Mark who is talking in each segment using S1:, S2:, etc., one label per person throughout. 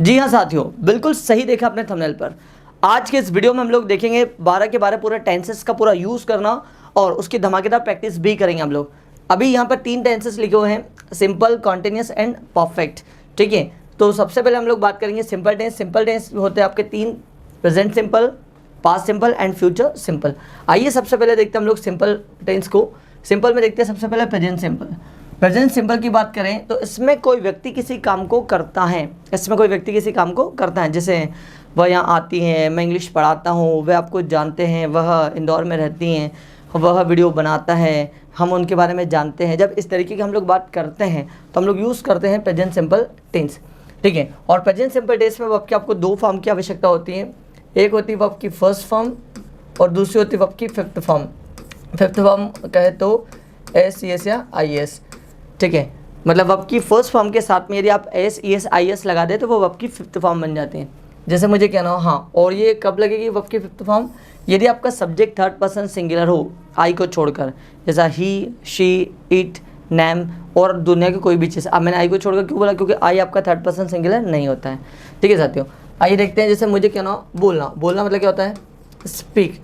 S1: जी हाँ साथियों, बिल्कुल सही देखा अपने थंबनेल पर। आज के इस वीडियो में हम लोग देखेंगे 12 के 12 पूरा टेंसेस का पूरा यूज़ करना और उसकी धमाकेदार प्रैक्टिस भी करेंगे हम लोग। अभी यहाँ पर 3 टेंसेस लिखे हुए हैं, सिंपल, कॉन्टिन्यूस एंड परफेक्ट। ठीक है, तो सबसे पहले हम लोग बात करेंगे सिंपल टेंस। सिंपल टेंस होते हैं आपके 3, present simple, past simple and future simple. आइए सबसे पहले देखते हैं हम लोग सिंपल टेंस को। सिंपल में देखते हैं सबसे पहले प्रेजेंट सिंपल। प्रेजेंट सिंपल की बात करें तो इसमें कोई व्यक्ति किसी काम को करता है, इसमें कोई व्यक्ति किसी काम को करता है। जैसे वह यहाँ आती हैं, मैं इंग्लिश पढ़ाता हूँ, वह आपको जानते हैं, वह इंदौर में रहती हैं, वह वीडियो बनाता है, हम उनके बारे में जानते हैं। जब इस तरीके की हम लोग बात करते हैं तो हम लोग यूज़ करते हैं प्रेजेंट सिंपल टेंस। ठीक है, और प्रेजेंट सिंपल टेंस में वर्ब की आपको 2 फॉर्म की आवश्यकता होती है। एक होती है वर्ब की फर्स्ट फॉर्म और दूसरी होती है वर्ब की फिफ्थ फॉर्म। फिफ्थ फॉर्म कहे तो एस, ई एस या आई एस। ठीक है, मतलब वर्ब की फर्स्ट फॉर्म के साथ में यदि आप S, E S, I S लगा दें तो वो वर्ब की फिफ्थ फॉर्म बन जाती है। जैसे मुझे कहना हो हाँ, और ये कब लगेगी वर्ब की फिफ्थ फॉर्म? यदि आपका सब्जेक्ट थर्ड पर्सन सिंगुलर हो, आई को छोड़कर, जैसा ही, शी, इट, नैम और दुनिया की कोई भी चीज़। अब मैंने आई को छोड़कर क्यों बोला? क्योंकि आई आपका थर्ड पर्सन सिंगुलर नहीं होता है। ठीक है साथियों, आइए देखते हैं। जैसे मुझे कहना हो बोलना, बोलना मतलब क्या होता है? स्पीक,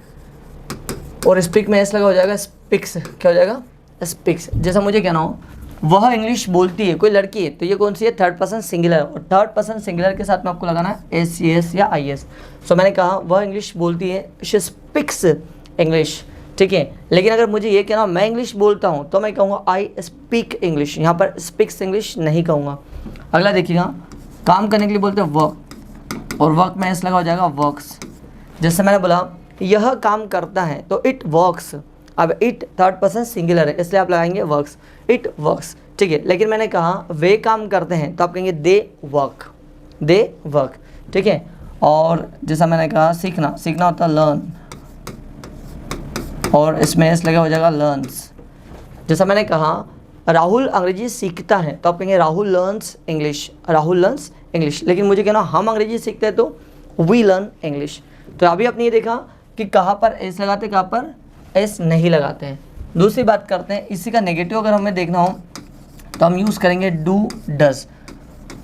S1: और स्पीक में एस लगा हो जाएगा, स्पीक्स। क्या हो जाएगा? स्पीक्स। जैसा मुझे कहना हो वह इंग्लिश बोलती है, कोई लड़की है, तो ये कौन सी है? थर्ड पर्सन सिंगुलर, और थर्ड पर्सन सिंगुलर के साथ में आपको लगाना है एस, सी एस या आई एस। सो मैंने कहा वह इंग्लिश बोलती है, शी स्पीक्स इंग्लिश। ठीक है, लेकिन अगर मुझे ये कहना मैं इंग्लिश बोलता हूँ तो मैं कहूँगा आई स्पीक इंग्लिश, यहाँ पर स्पीक्स इंग्लिश नहीं कहूँगा। अगला देखिएगा, काम करने के लिए बोलते हैं वर्क, और वर्क में एस लगा हो जाएगा वर्क्स। जैसे मैंने बोला यह काम करता है तो इट वर्क्स। अब इट थर्ड पर्सन सिंगुलर है इसलिए आप लगाएंगे वर्क्स, इट वर्क्स। ठीक है, लेकिन मैंने कहा वे काम करते हैं तो आप कहेंगे दे वर्क, दे वर्क। ठीक है, और जैसा मैंने कहा सीखना, सीखना होता है लर्न, और इसमें एस लगा हो जाएगा लर्न्स। जैसा मैंने कहा राहुल अंग्रेजी सीखता है तो आप कहेंगे Rahul learns English, Rahul learns English. लेकिन मुझे कहना हम अंग्रेजी सीखते हैं तो वी लर्न इंग्लिश। तो अभी आपने ये देखा कि कहाँ पर एस लगाते, कहाँ पर एस नहीं लगाते हैं। दूसरी बात करते हैं, इसी का नेगेटिव अगर हमें देखना हो तो हम यूज़ करेंगे डू, डज,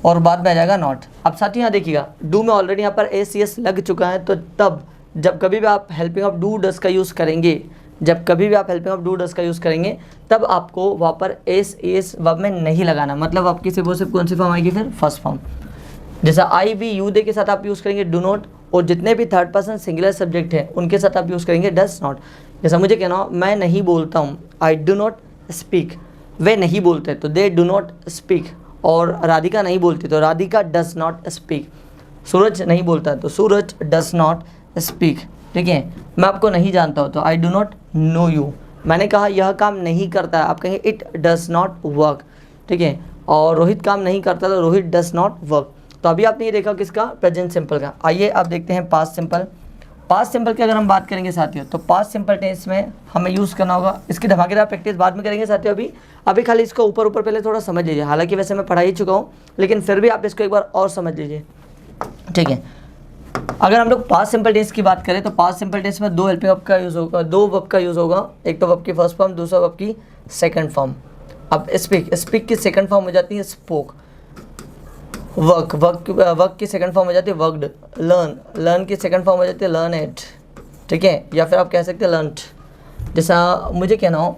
S1: और बाद में आ जाएगा नॉट। अब साथ ही यहाँ देखिएगा डू में ऑलरेडी यहाँ पर एस, एस लग चुका है, तो तब जब कभी भी आप हेल्पिंग ऑफ डू डज का यूज़ करेंगे, जब कभी भी आप हेल्पिंग ऑफ डू डज का यूज़ करेंगे तब आपको वहाँ पर एस, एस वर्ब में नहीं लगाना। मतलब आपकी सिर्फ वो सिर्फ कौन सी फॉर्म आएगी? फिर फर्स्ट फॉर्म। जैसा आई, वी, यू, दे के साथ आप यूज़ करेंगे डू नॉट, और जितने भी थर्ड पर्सन सिंगुलर सब्जेक्ट हैं उनके साथ आप यूज़ करेंगे डज नॉट। जैसा मुझे कहना हो मैं नहीं बोलता हूँ, आई डू नॉट स्पीक, वे नहीं बोलते तो दे डू नॉट स्पीक, और राधिका नहीं बोलती तो राधिका डज नॉट स्पीक। सूरज नहीं बोलता तो सूरज डज नॉट स्पीक। ठीक है, मैं आपको नहीं जानता हूँ तो I do not know you. मैंने कहा यह काम नहीं करता है, आप कहेंगे इट डज नॉट वर्क। ठीक है, और रोहित काम नहीं करता तो रोहित डज नॉट वर्क। तो अभी आपने ये देखा किसका? प्रेजेंट सिंपल का। आइए आप देखते हैं पास्ट सिंपल। पास्ट सिंपल की अगर हम बात करेंगे साथियों तो पास्ट सिंपल टेंस में हमें यूज़ करना होगा, इसकी धमाकेदार प्रैक्टिस बाद में करेंगे साथियों। अभी खाली इसको ऊपर ऊपर पहले थोड़ा समझ लीजिए। हालांकि वैसे मैं पढ़ा ही चुका हूँ, लेकिन फिर भी आप इसको एक बार और समझ लीजिए। ठीक है, अगर हम लोग पास्ट सिंपल टेंस की बात करें तो पास्ट सिंपल टेंस में 2 हेल्पिंग वर्ब का यूज़ होगा, 2 वर्ब का यूज़ होगा। एक तो वर्ब की फर्स्ट फॉर्म, दूसरा वर्ब की सेकंड फॉर्म। अब स्पीक, स्पीक की सेकंड फॉर्म हो जाती है स्पोक। वर्क, वर्क की सेकंड फॉर्म हो जाती है वर्कड। लर्न, लर्न की सेकंड फॉर्म हो जाती है लर्न इट। ठीक है, या फिर आप कह सकते हैं लर्नड। जैसा मुझे कहना हो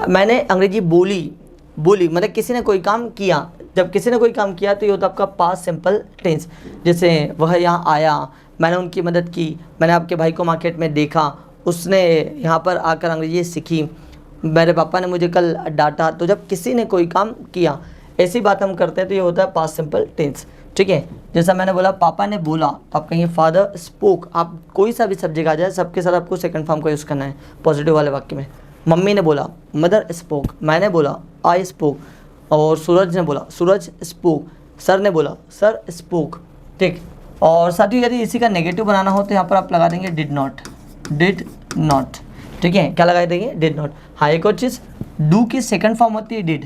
S1: मैंने अंग्रेजी बोली, मतलब किसी ने कोई काम किया। जब किसी ने कोई काम किया तो ये होता है आपका पास्ट सिंपल टेंस। जैसे वह यहाँ आया, मैंने उनकी मदद की, मैंने आपके भाई को मार्केट में देखा, उसने यहाँ पर आकर अंग्रेजी सीखी, मेरे पापा ने मुझे कल डांटा। तो जब किसी ने कोई काम किया, ऐसी बात हम करते हैं तो ये होता है पास्ट सिंपल टेंस। ठीक है, जैसा मैंने बोला पापा ने बोला तो आप कहेंगे फादर स्पोक। आप कोई सा भी सब्जेक्ट आ जाए सबके साथ आपको सेकंड फॉर्म का यूज़ करना है पॉजिटिव वाले वाक्य में। मम्मी ने बोला मदर स्पोक, मैंने बोला आई स्पोक, और सूरज ने बोला सूरज स्पोक, सर ने बोला सर स्पोक। ठीक, और साथ ही यदि इसी का नेगेटिव बनाना हो तो यहाँ पर आप लगा देंगे डिड नॉट, डिड नॉट। ठीक है, क्या लगा देंगे? Did not. हाँ, एक और चीज़, डू की सेकंड फॉर्म होती है डिड,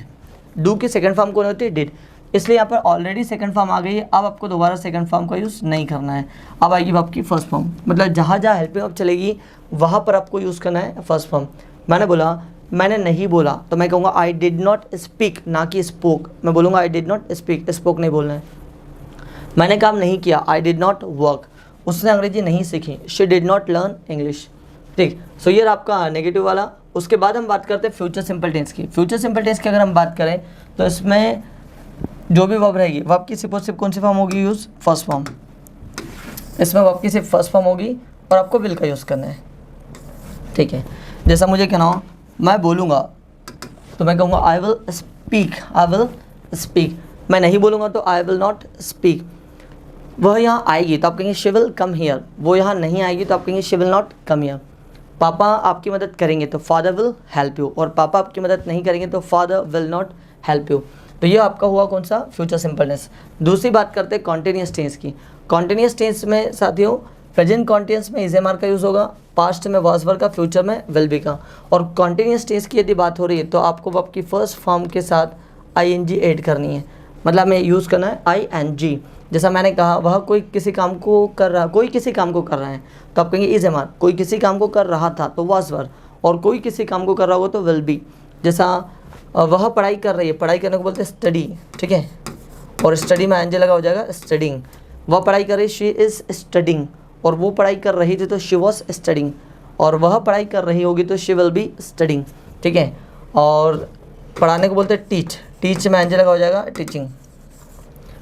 S1: डू की सेकंड फॉर्म कौन होती है? डिड। इसलिए यहाँ पर ऑलरेडी सेकंड फॉर्म आ गई है, अब आपको दोबारा सेकंड फॉर्म का यूज़ नहीं करना है। अब आएगी आपकी फर्स्ट फॉर्म, मतलब जहाँ जहाँ हेल्पिंग वर्ब चलेगी वहाँ पर आपको यूज़ करना है फर्स्ट फॉर्म। मैंने बोला मैंने नहीं बोला तो मैं कहूँगा आई डिड नॉट स्पीक, ना कि स्पोक। मैं बोलूँगा I did not speak, spoke नहीं बोलना है। मैंने काम नहीं किया, आई डिड नॉट वर्क, उसने अंग्रेजी नहीं सीखी, she did not learn English. ठीक, सो ये आपका नेगेटिव वाला। उसके बाद हम बात करते हैं फ्यूचर सिंपल टेंस की। फ्यूचर सिंपल टेंस की अगर हम बात करें तो इसमें जो भी वर्ब रहेगी, वर्ब की सिर्फ कौन सी फॉर्म होगी यूज़, फर्स्ट फॉर्म। इसमें वर्ब की सिर्फ फर्स्ट फॉर्म होगी और आपको विल का यूज़ करना है। ठीक है, जैसा मुझे कहना हो, मैं बोलूँगा तो मैं कहूँगा I will speak, I will speak. मैं नहीं बोलूँगा तो आई विल नॉट स्पीक। वह यहाँ आएगी तो आप कहेंगे शी विल कम हियर, वो यहाँ नहीं आएगी तो आप कहेंगे she will not come here. पापा आपकी मदद करेंगे तो फादर विल हेल्प यू, और पापा आपकी मदद नहीं करेंगे तो father will not help you. तो ये आपका हुआ कौन सा, फ्यूचर सिंपल टेंस। दूसरी बात करते हैं कॉन्टिन्यूस टेंस की। कॉन्टिन्यूस टेंस में साथियों प्रेजेंट कॉन्टिन्यूस में इज एम आर का यूज़ होगा, पास्ट में वाज वर का, फ्यूचर में विल बी का। और कॉन्टिन्यूस टेंस की यदि बात हो रही है तो आपको आपकी फर्स्ट फॉर्म के साथ आई एन जी ऐड करनी है, मतलब हमें यूज़ करना है आई एन जी। जैसा मैंने कहा, वह कोई किसी काम को कर रहा, कोई किसी काम को कर रहा है तो आप कहेंगे इज एम आर। कोई किसी काम को कर रहा था तो वाज वर, और कोई किसी काम को कर रहा होगा तो विल बी। जैसा वह पढ़ाई कर रही है, पढ़ाई करने को बोलते हैं स्टडी, ठीक है, और स्टडी में एनजे लगा हो जाएगा स्टडिंग। वह पढ़ाई कर रही, शी इज़ स्टडिंग, और वो पढ़ाई कर रही थी तो शी वॉज स्टडिंग, और वह पढ़ाई कर रही होगी तो शी विल बी स्टडिंग। ठीक है, और पढ़ाने को बोलते हैं टीच, टीच में एनजे लगा हो जाएगा टीचिंग।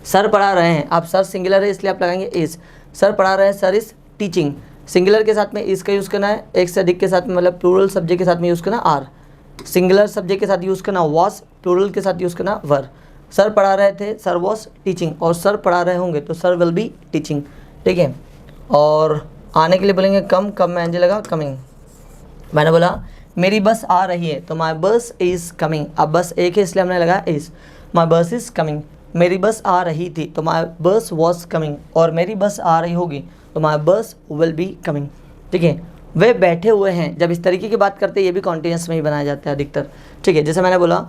S1: सर पढ़ा रहे हैं, आप सर सिंगुलर है इसलिए आप लगाएंगे इज़। सर पढ़ा रहे हैं, सर इज़ टीचिंग। सिंगुलर के साथ में इज़ का यूज़ करना है, एक से अधिक के साथ में मतलब प्लूरल सब्जेक्ट के साथ में यूज़ करना आर। सिंगुलर सब्जेक्ट के साथ यूज़ करना वॉस, प्लूरल के साथ यूज़ करना वर। सर पढ़ा रहे थे, सर वॉस टीचिंग, और सर पढ़ा रहे होंगे तो सर विल बी टीचिंग। ठीक है, और आने के लिए बोलेंगे कम, कम में एनजे लगा कमिंग। मैंने बोला मेरी बस आ रही है तो माई बस इज़ कमिंग। अब बस एक है इसलिए हमने लगाया इज़। माई बस इज़ कमिंग, मेरी बस आ रही थी तो माई बस वॉज कमिंग, और मेरी बस आ रही होगी तो माई बस विल बी कमिंग। ठीक है, वे बैठे हुए हैं, जब इस तरीके की बात करते हैं ये भी कॉन्टिन्यूस में ही बनाया जाता है अधिकतर। ठीक है, जैसे मैंने बोला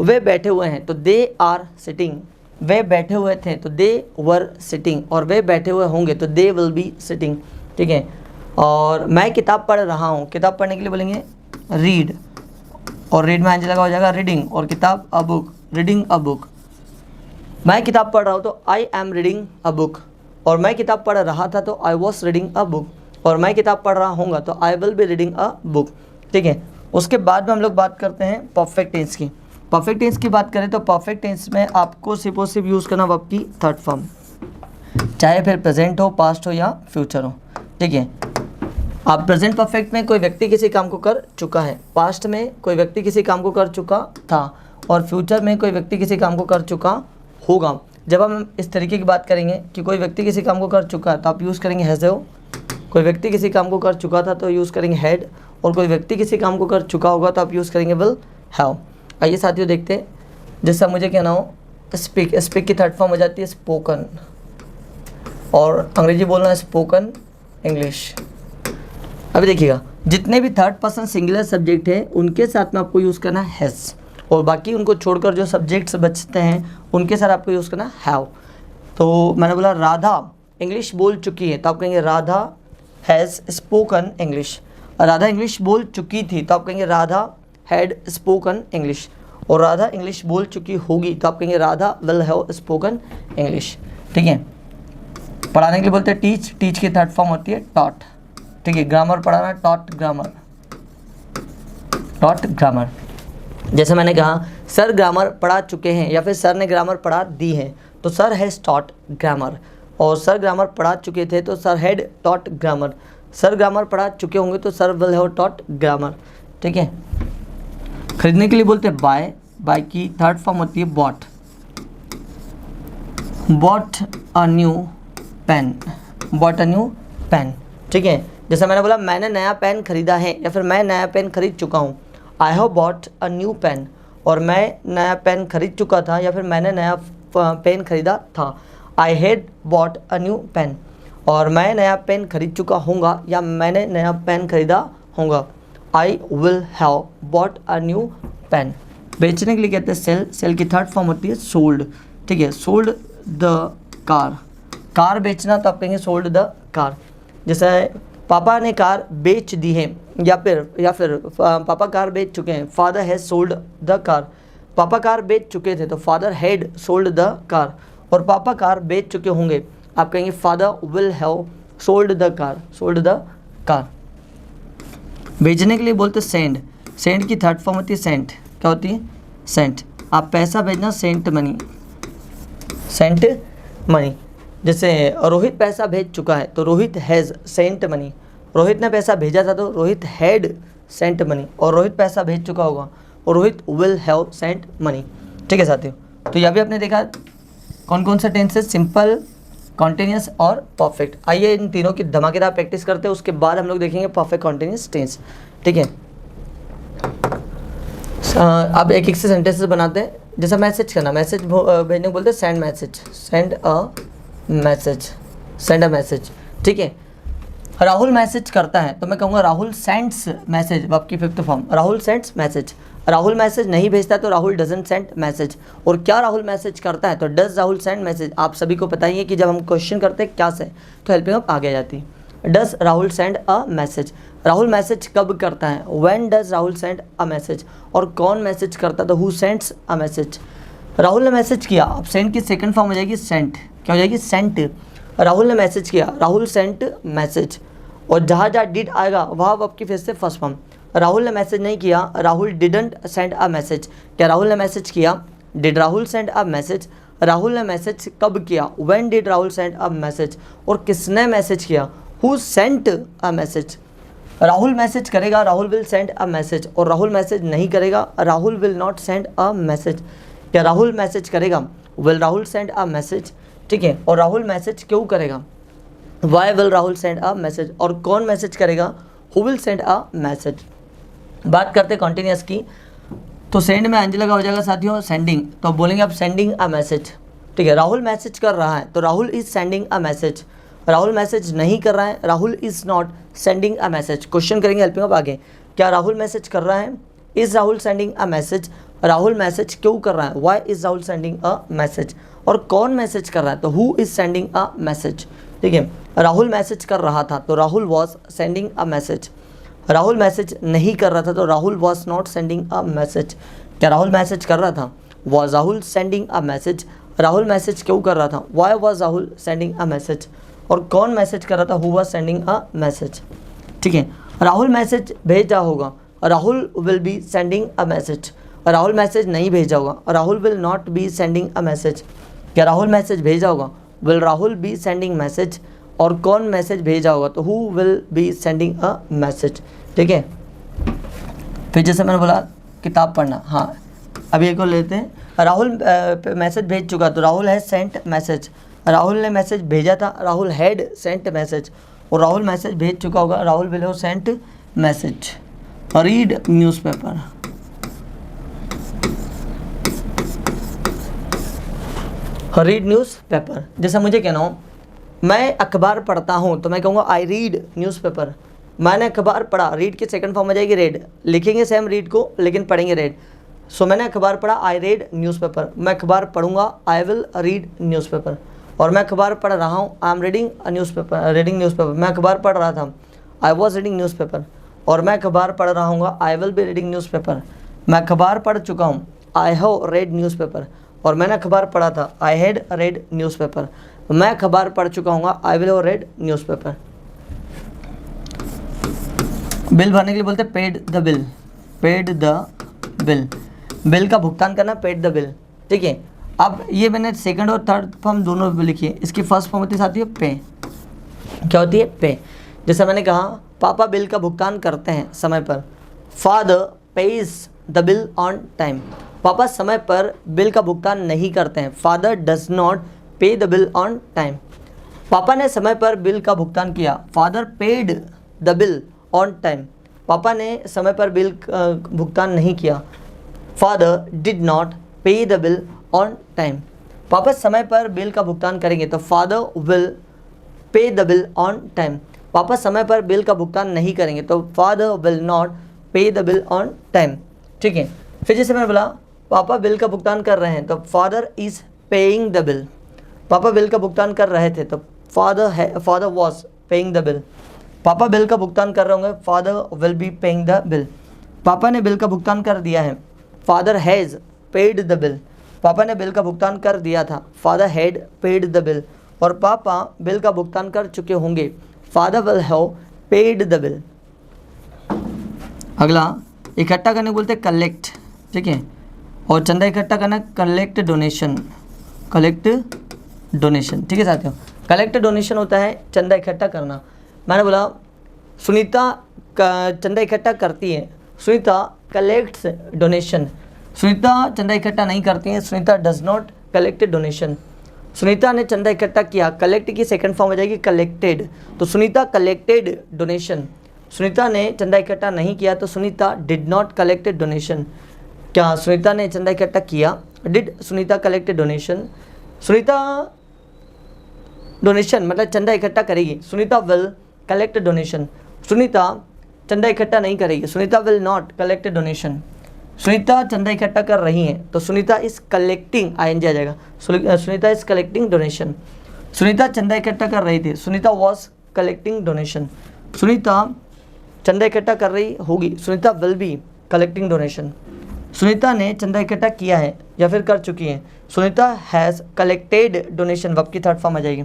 S1: वे बैठे हुए हैं तो दे आर सिटिंग, वे बैठे हुए थे तो दे वर सिटिंग, और वे बैठे हुए होंगे तो दे विल बी सिटिंग। ठीक है, और मैं किताब पढ़ रहा हूँ, किताब पढ़ने के लिए बोलेंगे रीड, और रीड में एनजे लगा हो जाएगा रीडिंग, और किताब a book, reading a book. मैं किताब पढ़ रहा हूँ तो I am reading a book, और मैं किताब पढ़ रहा था तो I was reading a book, और मैं किताब पढ़ रहा हूँगा तो I will be reading a book. ठीक है, उसके बाद में हम लोग बात करते हैं परफेक्ट टेंस की। परफेक्ट टेंस की बात करें तो परफेक्ट टेंस में आपको सिर्फ और सिर्फ यूज़ करना वर्ब की थर्ड फॉर्म, चाहे फिर प्रेजेंट हो, पास्ट हो या फ्यूचर हो। ठीक है, आप प्रेजेंट परफेक्ट में कोई व्यक्ति किसी काम को कर चुका है, पास्ट में कोई व्यक्ति किसी काम को कर चुका था, और फ्यूचर में कोई व्यक्ति किसी काम को कर चुका होगा। जब हम इस तरीके की बात करेंगे कि कोई व्यक्ति किसी काम को कर चुका है तो आप यूज़ करेंगे हैज़ हो, कोई व्यक्ति किसी काम को कर चुका था तो यूज़ करेंगे हैड, और कोई व्यक्ति किसी काम को कर चुका होगा तो आप यूज़ करेंगे विल हैव। आइए साथियों देखते हैं, जैसा मुझे कहना हो स्पीक, स्पीक की थर्ड फॉर्म हो जाती है स्पोकन, और अंग्रेजी बोलना है स्पोकन इंग्लिश। अभी देखिएगा, जितने भी थर्ड पर्सन सिंगुलर सब्जेक्ट है उनके साथ में आपको यूज़ करना है हैज़, और बाकी उनको छोड़कर जो सब्जेक्ट्स बचते हैं उनके साथ आपको यूज़ करना हैव। तो मैंने बोला राधा इंग्लिश बोल चुकी है तो आप कहेंगे Radha has spoken English. Radha English बोल चुकी थी तो आप कहेंगे राधा हैड स्पोकन इंग्लिश, और राधा इंग्लिश बोल चुकी होगी तो आप कहेंगे Radha will have spoken English. ठीक है, पढ़ाने के लिए बोलते हैं टीच, टीच की थर्ड फॉर्म होती है टॉट। ठीक है, ग्रामर पढ़ाना टॉट ग्रामर, टॉट ग्रामर। जैसे मैंने कहा सर ग्रामर पढ़ा चुके हैं, या फिर सर ने ग्रामर पढ़ा दी है तो सर हैज़ टॉट ग्रामर, और सर ग्रामर पढ़ा चुके थे तो sir had taught grammar. Sir grammar पढ़ा चुके होंगे तो sir will have taught grammar. ठीक है, खरीदने के लिए बोलते हैं बाय, बाय की थर्ड फॉर्म होती है bought, bought a new pen, bought a new pen. ठीक है, जैसा मैंने बोला मैंने नया पेन खरीदा है, या फिर मैं नया पेन खरीद चुका हूँ, I have bought a new pen, और मैं नया पेन खरीद चुका था या फिर मैंने नया पेन खरीदा था। I had bought a new pen, और मैं नया पेन खरीद चुका होऊंगा या मैंने नया पेन खरीदा होगा। I will have bought a new pen. बेचने के लिए कहते हैं सेल, सेल की थर्ड फॉर्म होती है सोल्ड। ठीक है, सोल्ड द कार, कार बेचना तो आप कहेंगे सोल्ड द कार। जैसा पापा ने कार बेच दी है, या फिर पापा कार बेच चुके हैं, father has sold the car. पापा कार बेच चुके थे तो father had sold the car, और पापा कार बेच चुके होंगे, आप कहेंगे father will have sold the car, sold the car. भेजने के लिए बोलते सेंड, सेंड की थर्ड फॉर्म होती है सेंट, क्या होती है सेंट। आप पैसा भेजना सेंट मनी, सेंट मनी। जैसे रोहित पैसा भेज चुका है तो Rohit has sent money, Rohit ने पैसा भेजा था तो रोहित हैड सेंट मनी, और रोहित पैसा भेज चुका होगा और Rohit will have sent money. ठीक है साथियों, तो यह भी आपने देखा कौन कौन सा टेंस है, सिंपल, कॉन्टिन्यूस और परफेक्ट। आइए इन तीनों की धमाकेदार प्रैक्टिस करते हैं, उसके बाद हम लोग देखेंगे परफेक्ट कॉन्टिन्यूस टेंस। ठीक है, अब एक एक से सेंटेंसेस बनाते हैं। जैसा मैसेज करना, मैसेज भेजने को बोलते हैं send message, send a message, send a message. ठीक है, राहुल मैसेज करता है तो मैं कहूँगा राहुल सेंड्स मैसेज, वर्ब की fifth form, Rahul sends message. Rahul message नहीं भेजता है तो राहुल डजंट सेंड मैसेज। और क्या राहुल मैसेज करता है तो डज राहुल सेंड मैसेज। आप सभी को पता ही है कि जब हम क्वेश्चन करते हैं क्या से तो हेल्पिंग अप आगे आ जाती है। Does Rahul send a message, Rahul message कब करता है, when does Rahul send a message. और कौन मैसेज करता है तो who sends a message. Rahul ने मैसेज किया, अब सेंड की सेकंड फॉर्म हो जाएगी सेंट, क्या हो जाएगी सेंट। राहुल ने मैसेज किया, राहुल सेंट मैसेज। और जहाँ जहाँ डिड आएगा वहाँ वर्ब की फिर से फर्स्ट फॉर्म। राहुल ने मैसेज नहीं किया, Rahul didn't send a message. क्या राहुल ने मैसेज किया, did Rahul send a message. Rahul ने मैसेज कब किया, when did Rahul send a message. और किसने मैसेज किया, who sent a message. Rahul message करेगा, Rahul will send a message. और राहुल मैसेज नहीं करेगा, Rahul will not send a message. क्या राहुल मैसेज करेगा, will Rahul send a message. ठीक है, और राहुल मैसेज क्यों करेगा, why will Rahul send a message. और कौन मैसेज करेगा, who will send a message. बात करते हैं कॉन्टिन्यूस की, तो सेंड में एंज लगा हो जाएगा साथियों सेंडिंग, तो बोलेंगे आप सेंडिंग अ मैसेज। ठीक है, राहुल मैसेज कर रहा है तो Rahul is sending a message. Rahul message नहीं कर रहा है, Rahul is not sending a message. Question करेंगे हेल्पिंग अप आगे, क्या राहुल मैसेज कर रहा है, is Rahul sending a message. Rahul message क्यों कर रहा है, why is Rahul sending a message. और कौन मैसेज कर रहा है तो who is sending a message. ठीक है, राहुल मैसेज कर रहा था तो Rahul was sending a message. Rahul message नहीं कर रहा था तो Rahul was not sending a message. क्या राहुल मैसेज कर रहा था, was Rahul sending a message. Rahul message क्यों कर रहा था, why was Rahul sending a message. और कौन मैसेज कर रहा था, who was sending a message. ठीक है, राहुल मैसेज भेजा होगा, Rahul will be sending a message. Rahul message नहीं भेजा होगा, Rahul will not be sending a message. क्या राहुल मैसेज भेजा होगा, will Rahul be sending message. और कौन मैसेज भेजा होगा तो who will be sending a message. ठीक है, फिर जैसे मैंने बोला किताब पढ़ना, हाँ अभी एक और लेते हैं। राहुल मैसेज भेज चुका तो Rahul has sent message. Rahul ने मैसेज भेजा था, राहुल हैड सेंट मैसेज। और राहुल मैसेज भेज चुका होगा, Rahul will have sent message. Read newspaper, read newspaper. जैसा मुझे कहना हो मैं अखबार पढ़ता हूँ तो मैं कहूँगा आई रीड न्यूज़पेपर। मैंने अखबार पढ़ा, रीड की सेकंड फॉर्म आ जाएगी रेड, लिखेंगे सेम रीड को लेकिन पढ़ेंगे रेड। सो मैंने अखबार पढ़ा, आई रेड न्यूज़पेपर। मैं अखबार पढ़ूंगा, आई विल रीड न्यूज़पेपर। और मैं अखबार पढ़ रहा हूँ, I am reading a newspaper, reading newspaper. मैं अखबार पढ़ रहा था, आई वॉज रीडिंग न्यूज़पेपर। और मैं अखबार पढ़ रहा हूँ, I will be reading newspaper. मैं अखबार पढ़ चुका हूँ, आई हैव रेड न्यूज़पेपर। और मैंने अखबार पढ़ा था, आई हैड रेड न्यूज़पेपर। मैं अखबार पढ़ चुका हूँ, आई will have read newspaper. Bill भरने के लिए बोलते हैं paid the bill, paid the bill. Bill का भुगतान करना, पेड द बिल। ठीक है, अब ये मैंने सेकंड और थर्ड फॉर्म दोनों लिखी है। इसकी फर्स्ट फॉर्म होती है साथियों पे, क्या होती है पे। जैसा मैंने कहा पापा बिल का भुगतान करते हैं समय पर, father page the bill on time. पापा समय पर बिल का भुगतान नहीं करते हैं, फादर डज नॉट पे द बिल ऑन टाइम। पापा ने समय पर बिल का भुगतान किया, father paid the bill on time. पापा ने समय पर बिल भुगतान नहीं किया, फादर डिड नॉट पे द बिल ऑन टाइम। पापा समय पर बिल का भुगतान करेंगे तो father will pay the bill on time. पापा समय पर बिल का भुगतान नहीं करेंगे तो फादर विल नॉट पे द बिल ऑन टाइम। ठीक है, फिर जैसे मैंने बोला पापा बिल का भुगतान कर रहे हैं तो father is paying the bill. पापा बिल का भुगतान कर रहे थे तो father was paying the bill. पापा बिल का भुगतान कर रहे होंगे, father will be paying the bill. पापा ने बिल का भुगतान कर दिया है, father has paid the bill. पापा ने बिल का भुगतान कर दिया था, father had paid the bill. और पापा बिल का भुगतान कर चुके होंगे, father will have paid the bill. अगला इकट्ठा करने बोलते हैं कलेक्ट, ठीक है, और चंदा इकट्ठा करना कलेक्ट डोनेशन, कलेक्ट डोनेशन, ठीक है साथियों। कलेक्ट डोनेशन होता है चंदा इकट्ठा करना। मैंने बोला सुनीता चंदा इकट्ठा करती है, सुनीता कलेक्ट्स डोनेशन। सुनीता चंदा इकट्ठा नहीं करती है, Sunita does not collect donation. Sunita ने चंदा इकट्ठा किया, कलेक्ट की सेकंड फॉर्म हो जाएगी कलेक्टेड, तो सुनीता कलेक्टेड डोनेशन। सुनीता ने चंदा इकट्ठा नहीं किया तो Sunita did not collect donation. क्या सुनीता ने चंदा इकट्ठा किया, did Sunita collect donation. Sunita donation मतलब चंदा इकट्ठा करेगी, Sunita will collect donation. Sunita चंदा इकट्ठा नहीं करेगी, Sunita will not collect donation. Sunita चंदा इकट्ठा कर रही हैं तो सुनीता इज कलेक्टिंग, आईएनजी आ जाएगा, Sunita is collecting donation. Sunita चंदा इकट्ठा कर रही थी, Sunita was collecting donation. Sunita चंदा इकट्ठा कर रही होगी, Sunita will be collecting donation. Sunita ने चंदा इकट्ठा किया है या फिर कर चुकी है, Sunita has collected donation, verb की थर्ड फॉर्म आ जाएगी।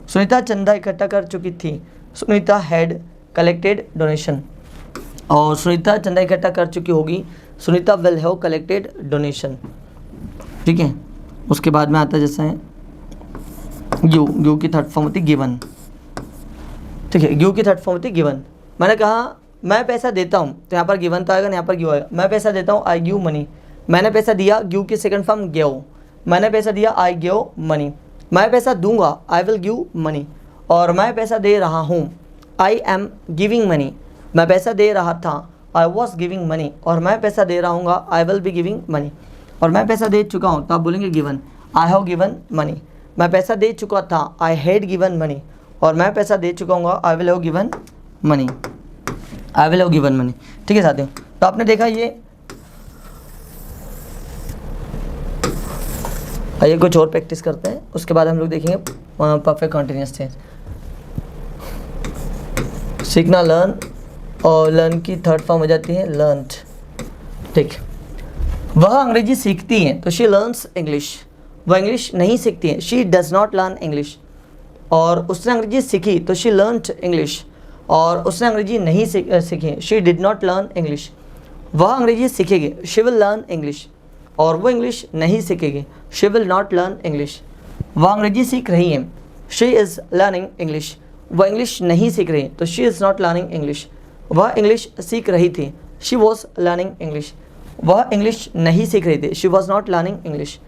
S1: सुनीता चंदा इकट्ठा कर चुकी थी, सुनीता हैड कलेक्टेड डोनेशन। और सुनीता चंदा इकट्ठा कर चुकी होगी, Sunita will have collected donation, ठीक है। उसके बाद में आता है जैसे यू की थर्ड फॉर्म होती गिवन, ठीक है, यू की थर्ड फॉर्म होती गिवन। मैंने कहा मैं पैसा देता हूँ तो यहाँ पर गिवन तो आएगा, यहाँ पर गिव आएगा। मैं पैसा देता हूँ, आई गिव मनी। मैंने पैसा दिया, गिव की सेकंड फॉर्म गिव। मैंने पैसा दिया, आई गिव मनी। मैं पैसा दूंगा, आई विल गिव मनी। और मैं पैसा दे रहा हूँ, आई एम गिविंग मनी। मैं पैसा दे रहा था, आई वॉज गिविंग मनी। और मैं पैसा दे रहा हूँ, I will be giving money. और मैं पैसा दे चुका हूँ तो आप बोलेंगे given, I have given money. मैं पैसा दे चुका था, आई हैड गिवन मनी। और मैं पैसा दे चुका हूँ, आई will have given money, I will have given money, ठीक है साथियों। तो आपने देखा ये, आइए कुछ और प्रैक्टिस करते हैं, उसके बाद हम लोग देखेंगे परफेक्ट कंटिन्यूअस टेंस। सीखना लर्न, और लर्न की थर्ड फॉर्म हो जाती है लर्नड, ठीक। वह अंग्रेजी सीखती हैं तो शी लर्न्स इंग्लिश। वह इंग्लिश नहीं सीखती हैं, she does not learn English. और उसने अंग्रेजी सीखी तो शी लर्नड इंग्लिश। और उसने अंग्रेजी नहीं सीखी, she did not learn English. वह अंग्रेजी सीखेगी, शी विल लर्न इंग्लिश। और वो इंग्लिश नहीं सीखेगी, she will not learn English. वह अंग्रेजी सीख रही है, शी इज़ लर्निंग इंग्लिश। वह इंग्लिश नहीं सीख रही तो she is not learning English. वह इंग्लिश सीख रही थी, शी वॉज लर्निंग इंग्लिश। वह इंग्लिश नहीं सीख रही थी, she was not learning English.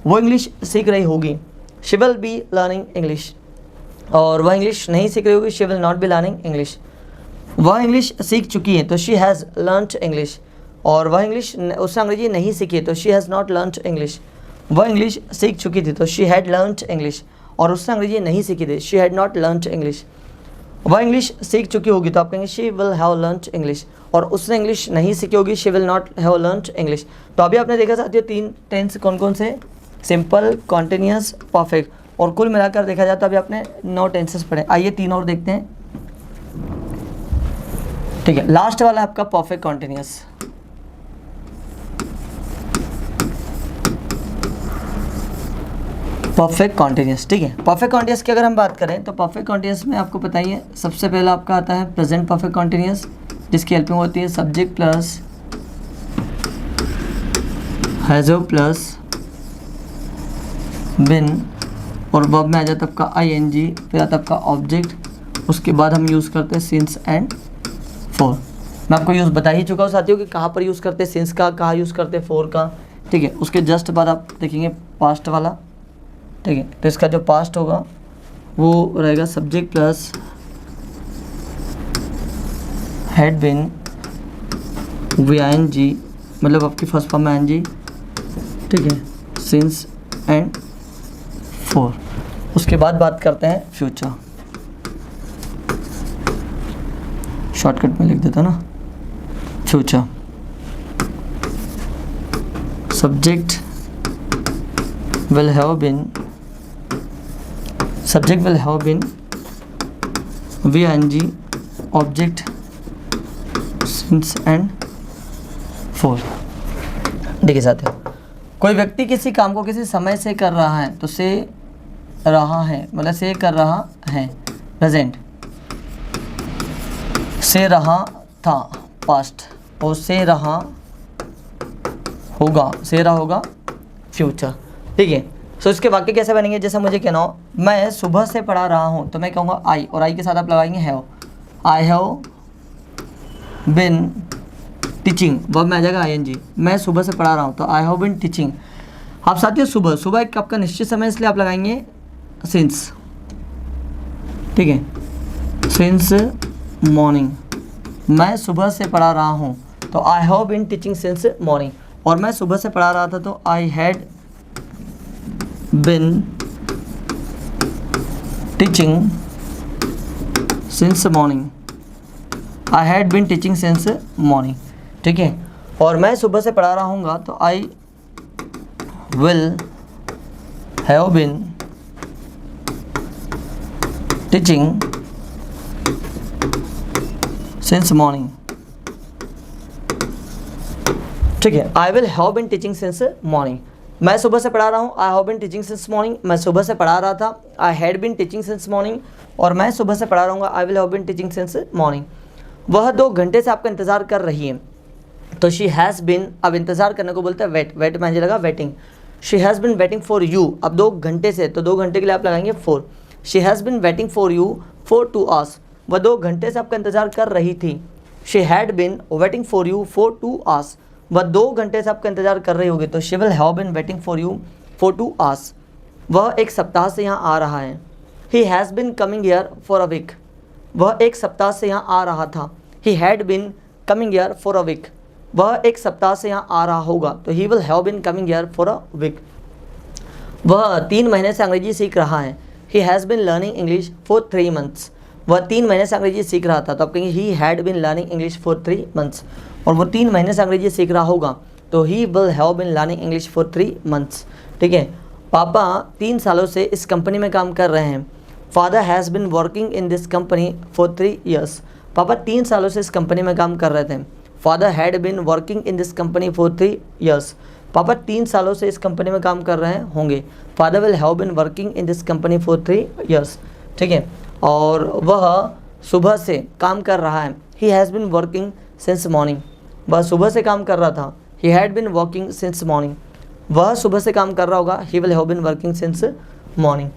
S1: वो इंग्लिश सीख रही होगी, she will be learning English. और वह इंग्लिश नहीं सीख रही होगी, she will not be learning English. वह इंग्लिश सीख चुकी है तो शी हैज़ लर्नड इंग्लिश। और वह इंग्लिश, उसने अंग्रेजी नहीं सीखी तो she has not learned English. वह इंग्लिश सीख चुकी थी तो शी हैड लर्नड इंग्लिश। और उसने अंग्रेजी नहीं सीखी थी, she had not learned English. वह इंग्लिश सीख चुकी होगी तो आप कहेंगे she will have learned English. और उसने इंग्लिश नहीं सीखी होगी, she will not have learned English. तो अभी आपने देखा साथियों तीन टेंस कौन कौन से, सिंपल, कॉन्टिन्यूअस, परफेक्ट। और कुल मिलाकर देखा जाए तो अभी आपने 9 टेंसेस पढ़े। आइए 3 और देखते हैं, ठीक है। लास्ट वाला आपका परफेक्ट कॉन्टिन्यूअस। परफेक्ट कॉन्टिन्यूअस, ठीक है। परफेक्ट कॉन्टिन्यूअस की अगर हम बात करें तो परफेक्ट कॉन्टिन्यूअस में आपको पता ही है, सबसे पहला आपका आता है प्रेजेंट परफेक्ट कॉन्टिन्यूअस, जिसकी हेल्पिंग होती है सब्जेक्ट प्लस हैज़ प्लस बिन, और वर्ब में आ जाता है आपका आईएनजी, फिर आता है आपका ऑब्जेक्ट। उसके बाद हम यूज़ करते हैं सिंस एंड फॉर। मैं आपको यूज़ बता ही चुका हूँ साथियों कि कहाँ पर यूज़ करते हैं सिंस का, कहाँ यूज़ करते हैं फॉर का, ठीक है। उसके जस्ट बाद आप देखेंगे पास्ट वाला, ठीक है। तो इसका जो पास्ट होगा वो रहेगा सब्जेक्ट प्लस हैड बिन वीआईएनजी, मतलब आपकी फर्स्ट फॉर्म में आईएनजी, ठीक है, सिंस एंड फॉर। उसके बाद बात करते हैं फ्यूचर, शॉर्टकट में लिख देता ना, future subject will have been, subject will have been VING object since and four. देखिए साथियों, कोई व्यक्ति किसी काम को किसी समय से कर रहा है तो से रहा है मतलब से कर रहा है प्रेजेंट, से रहा था पास्ट, और से रहा होगा फ्यूचर। ठीक है, सो इसके वाक्य कैसे बनेंगे? जैसे मुझे कहना हो मैं सुबह से पढ़ा रहा हूँ तो मैं कहूँगा आई, और आई के साथ आप लगाएंगे have. I have been teaching, verb में आ जाएगा आईएनजी। मैं सुबह से पढ़ा रहा हूँ तो आई हैव बिन टीचिंग। आप साथियों सुबह एक आपका निश्चित समय, इसलिए आप लगाएंगे सिंस। ठीक है, सिंस मॉर्निंग, मैं सुबह से पढ़ा रहा हूँ तो I have been teaching since morning, और मैं सुबह से पढ़ा रहा था तो I had been teaching since morning, I had been teaching since morning. ठीक है, और मैं सुबह से पढ़ा रहा हूँगा तो आई will have been teaching since morning. ठीक है, आई will have been teaching since morning. मैं सुबह से पढ़ा रहा हूँ, I have been teaching since morning. मैं सुबह से पढ़ा रहा था, I had been teaching since morning, और मैं सुबह से पढ़ा रहूँगा, आई will have been teaching since morning. वह 2 घंटे से आपका इंतजार कर रही है तो शी हैज़ बिन, अब इंतजार करने को बोलते हैं वेट, वेट में लगा waiting. She has been waiting for you, अब 2 घंटे से, तो 2 घंटे के लिए आप लगाएंगे 4। She has been waiting for you for 2 hours, वह 2 घंटे से आपका इंतजार कर रही थी। She had been waiting for you for 2 hours, वह 2 घंटे से आपका इंतजार कर रही होगी तो she will have been waiting for you for 2 hours. वह 1 सप्ताह से यहाँ आ रहा है। He has been coming here for a week, वह 1 सप्ताह से यहाँ आ रहा था। He had been coming here for a week, वह 1 सप्ताह से यहाँ आ रहा होगा तो he will have been coming here for a week. वह 3 महीने से अंग्रेजी सीख रहा है। He has been learning English for 3 months, वह 3 महीने से अंग्रेजी सीख रहा था तो आप कहेंगे ही had been learning English for 3 months, और वो 3 महीने से अंग्रेजी सीख रहा होगा तो he will have been learning English for 3 months. ठीक है, पापा 3 सालों से इस कंपनी में काम कर रहे हैं। Father has been working in this company for 3 years, पापा 3 सालों से इस कंपनी में काम कर रहे थे। Father had been working in this company for 3 years, पापा 3 सालों से इस कंपनी में काम कर रहे होंगे। Father will have been working in this company for 3 years. ठीक है, और वह सुबह से काम कर रहा है। He has been working since morning, वह सुबह से काम कर रहा था। He had been working since morning, वह सुबह से काम कर रहा होगा। ही will have been working since morning.